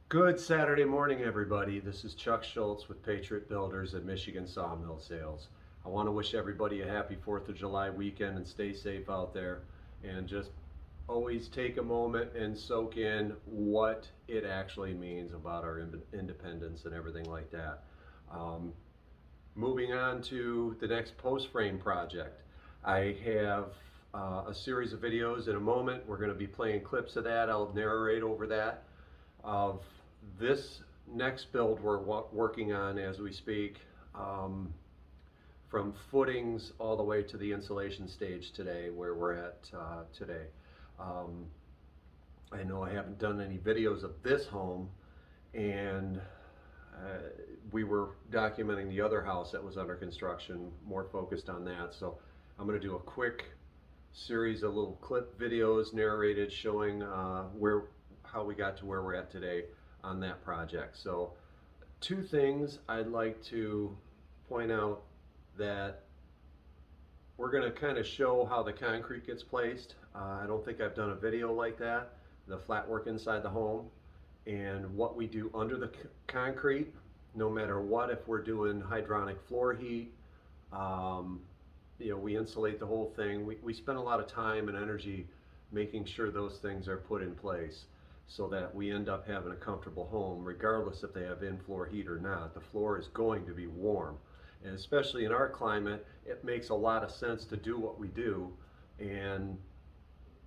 Good Saturday morning, everybody. This is Chuck Schultz with Patriot Builders and Michigan Sawmill Sales. I want to wish everybody a happy 4th of July weekend and stay safe out there. And just always take a moment and soak in what it actually means about our independence and everything like that. Um, Moving on to the next post frame project. I have a series of videos in a moment. We're going to be playing clips of that. I'll narrate over that. Of this next build we're working on as we speak, from footings all the way to the insulation stage today, where we're at today. Um, I know I haven't done any videos of this home, and we were documenting the other house that was under construction, more focused on that. So I'm going to do a quick series of little clip videos narrated showing how we got to where we're at today on that project. So two things I'd like to point out: that we're going to kind of show how the concrete gets placed. I don't think I've done a video like that, the flat work inside the home, and what we do under the concrete, no matter what. If we're doing hydronic floor heat, we insulate the whole thing. We spend a lot of time and energy making sure those things are put in place so that we end up having a comfortable home, regardless if they have in-floor heat or not. The floor is going to be warm. And especially in our climate, it makes a lot of sense to do what we do. And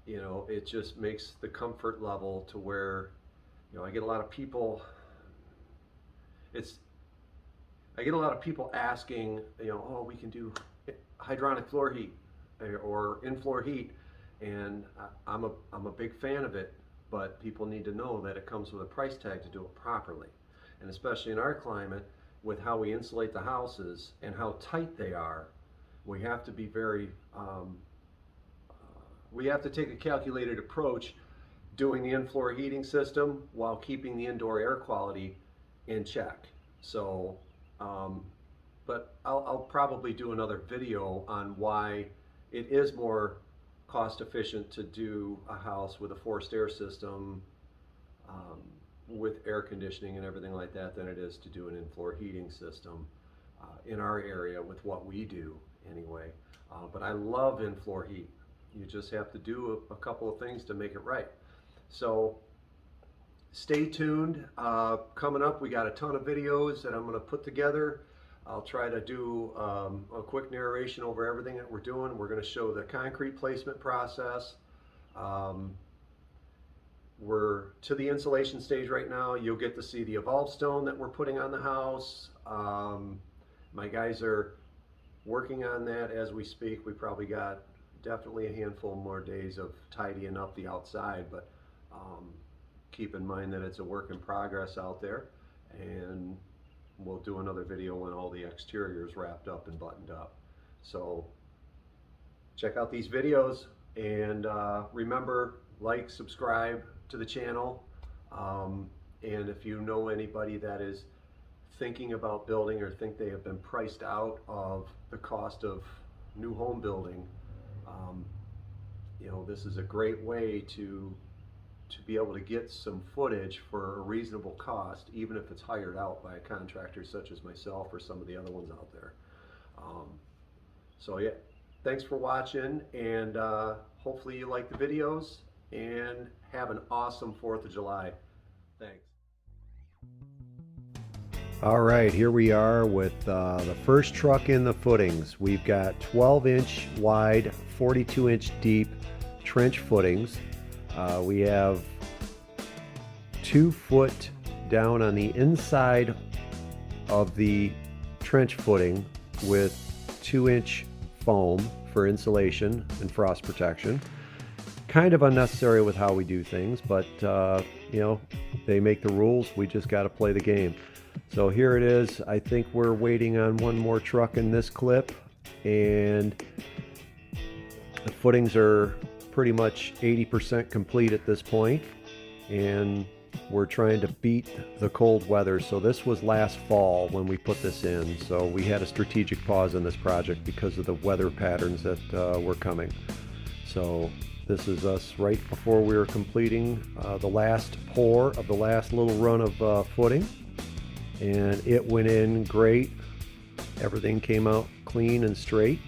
it just makes the comfort level to where, I get a lot of people, I get a lot of people asking, oh, we can do hydronic floor heat or in-floor heat. And I'm a big fan of it, but people need to know that it comes with a price tag to do it properly. And especially in our climate, with how we insulate the houses and how tight they are, we have to be we have to take a calculated approach doing the in-floor heating system while keeping the indoor air quality in check. So, but I'll probably do another video on why it is more cost efficient to do a house with a forced air system, with air conditioning and everything like that, than it is to do an in-floor heating system in our area with what we do anyway. But I love in-floor heat. You just have to do a couple of things to make it right. So stay tuned. Coming up, we got a ton of videos that I'm going to put together. I'll try to do a quick narration over everything that we're doing. We're going to show the concrete placement process. We're to the insulation stage right now. You'll get to see the evolved stone that we're putting on the house. My guys are working on that as we speak. We probably got definitely a handful more days of tidying up the outside, but keep in mind that it's a work in progress out there, and we'll do another video when all the exterior is wrapped up and buttoned up. So check out these videos, and remember, like, subscribe to the channel, and if you know anybody that is thinking about building or think they have been priced out of the cost of new home building, this is a great way to be able to get some footage for a reasonable cost, even if it's hired out by a contractor such as myself or some of the other ones out there. So yeah, thanks for watching, and hopefully you like the videos, and have an awesome 4th of July. Thanks. All right, here we are with the first truck in the footings. We've got 12-inch wide, 42-inch deep trench footings. We have 2 foot down on the inside of the trench footing with 2-inch foam for insulation and frost protection. Kind of unnecessary with how we do things, but they make the rules. We just got to play the game. So here it is. I think we're waiting on one more truck in this clip, and the footings are pretty much 80% complete at this point, and we're trying to beat the cold weather. So this was last fall when we put this in, so we had a strategic pause in this project because of the weather patterns that were coming. So This is us right before we were completing the last pour of the last little run of footing, and it went in great. Everything came out clean and straight.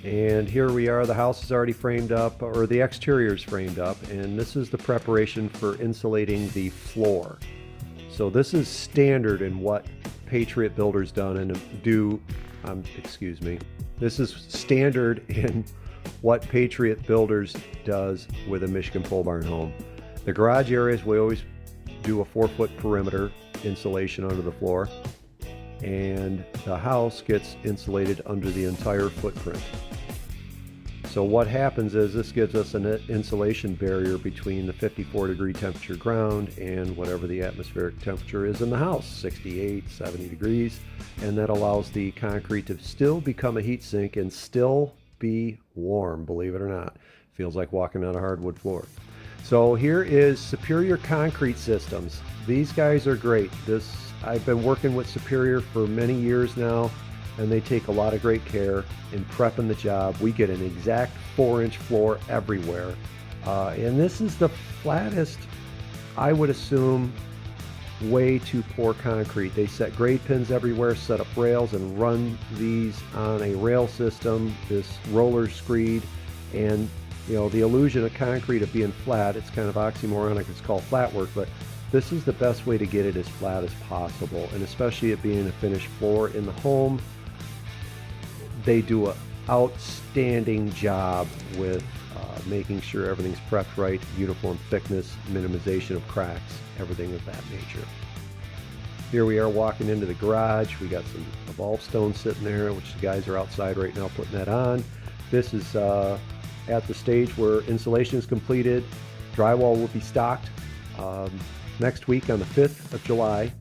And here we are, the house is already framed up, or the exterior is framed up, and this is the preparation for insulating the floor. So this is standard in what Patriot Builders done and do, excuse me, this is standard in what Patriot Builders does with a Michigan pole barn home. The garage areas, we always do a 4-foot perimeter insulation under the floor, and the house gets insulated under the entire footprint. So what happens is this gives us an insulation barrier between the 54-degree temperature ground and whatever the atmospheric temperature is in the house, 68, 70 degrees, and that allows the concrete to still become a heat sink and still be warm, believe it or not. Feels like walking on a hardwood floor. So here is Superior Concrete Systems. These guys are great. I've been working with Superior for many years now, and they take a lot of great care in prepping the job. We get an exact 4-inch floor everywhere. And this is the flattest, I would assume, way to pour concrete. They set grade pins everywhere, set up rails, and run these on a rail system, this roller screed. And you know, the illusion of concrete of being flat, it's kind of oxymoronic, it's called flat work, but this is the best way to get it as flat as possible. And especially it being a finished floor in the home, they do an outstanding job with making sure everything's prepped right, uniform thickness, minimization of cracks, everything of that nature. Here we are walking into the garage. We got some Evolve Stone sitting there, which the guys are outside right now putting that on. This is at the stage where insulation is completed. Drywall will be stocked next week on the 5th of July.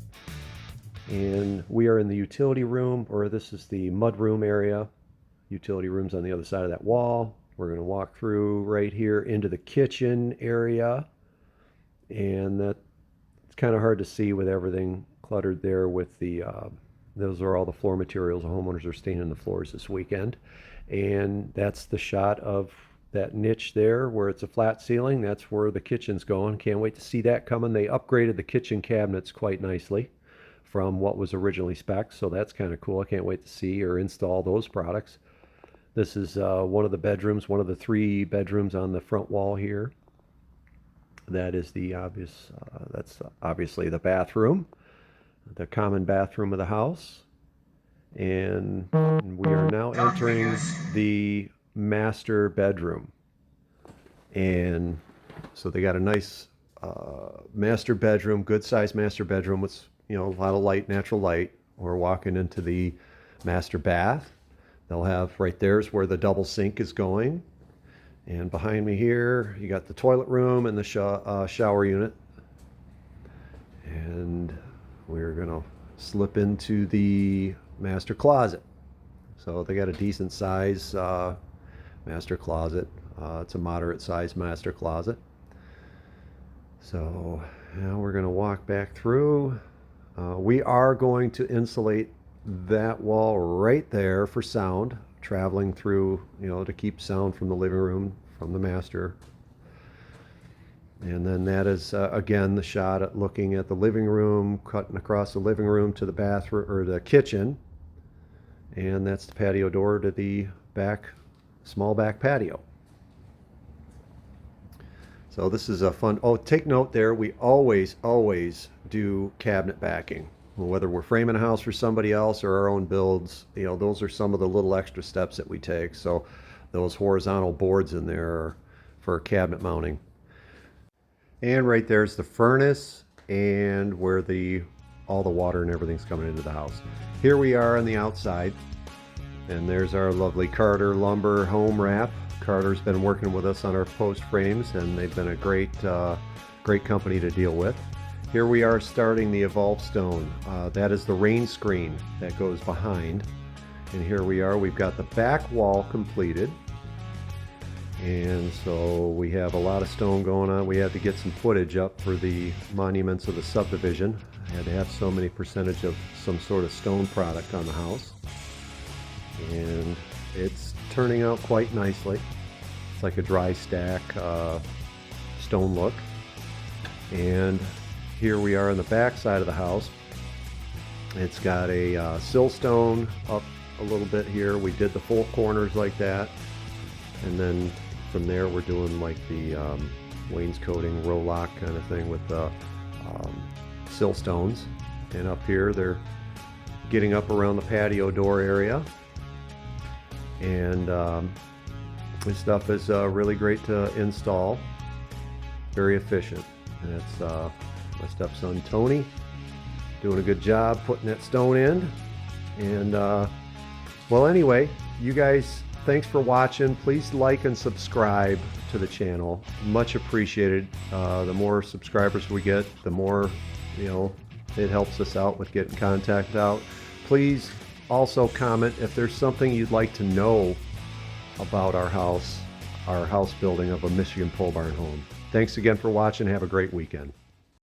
And we are in the utility room, or this is the mud room area. Utility room's on the other side of that wall. We're going to walk through right here into the kitchen area, and that it's kind of hard to see with everything cluttered there with the those are all the floor materials. The homeowners are staining the floors this weekend, and that's the shot of that niche there where it's a flat ceiling. That's where the kitchen's going. Can't wait to see that coming. They upgraded the kitchen cabinets quite nicely from what was originally spec'd, so that's kind of cool. I can't wait to see or install those products. This is one of the bedrooms, one of the 3 bedrooms on the front wall here. That is the obvious, that's obviously the bathroom, the common bathroom of the house. And we are now entering the master bedroom. And so they got a nice master bedroom, good sized master bedroom with, you know, a lot of light, natural light. We're walking into the master bath. They'll have right there's where the double sink is going. And behind me here, you got the toilet room and the shower unit. And we're gonna slip into the master closet. So they got a decent size master closet. It's a moderate size master closet. So now we're gonna walk back through. We are going to insulate that wall right there for sound traveling through, you know, to keep sound from the living room, from the master. And then that is again the shot at looking at the living room, cutting across the living room to the bathroom or the kitchen, and that's the patio door to the back, small back patio. So this is a fun, oh, take note there, we always do cabinet backing. Whether we're framing a house for somebody else or our own builds, you know, those are some of the little extra steps that we take. So those horizontal boards in there are for cabinet mounting. And right there's the furnace and where all the water and everything's coming into the house. Here we are on the outside, and there's our lovely Carter Lumber home wrap. Carter's been working with us on our post frames, and they've been a great company to deal with. Here we are starting the Evolve Stone. That is the rain screen that goes behind. And here we are, we've got the back wall completed. And so we have a lot of stone going on. We had to get some footage up for the monuments of the subdivision. I had to have so many percentage of some sort of stone product on the house. And it's turning out quite nicely. It's like a dry stack stone look. And here we are on the back side of the house. It's got a sill stone up a little bit here. We did the full corners like that, and then from there we're doing like the wainscoting row lock kind of thing with the sill stones. And up here they're getting up around the patio door area, and this stuff is really great to install, very efficient. And it's my stepson Tony doing a good job putting that stone in. And well, anyway, you guys, thanks for watching. Please like and subscribe to the channel, much appreciated. The more subscribers we get, the more, you know, it helps us out with getting contact out. Please also comment if there's something you'd like to know about our house building of a Michigan pole barn home. Thanks again for watching. Have a great weekend.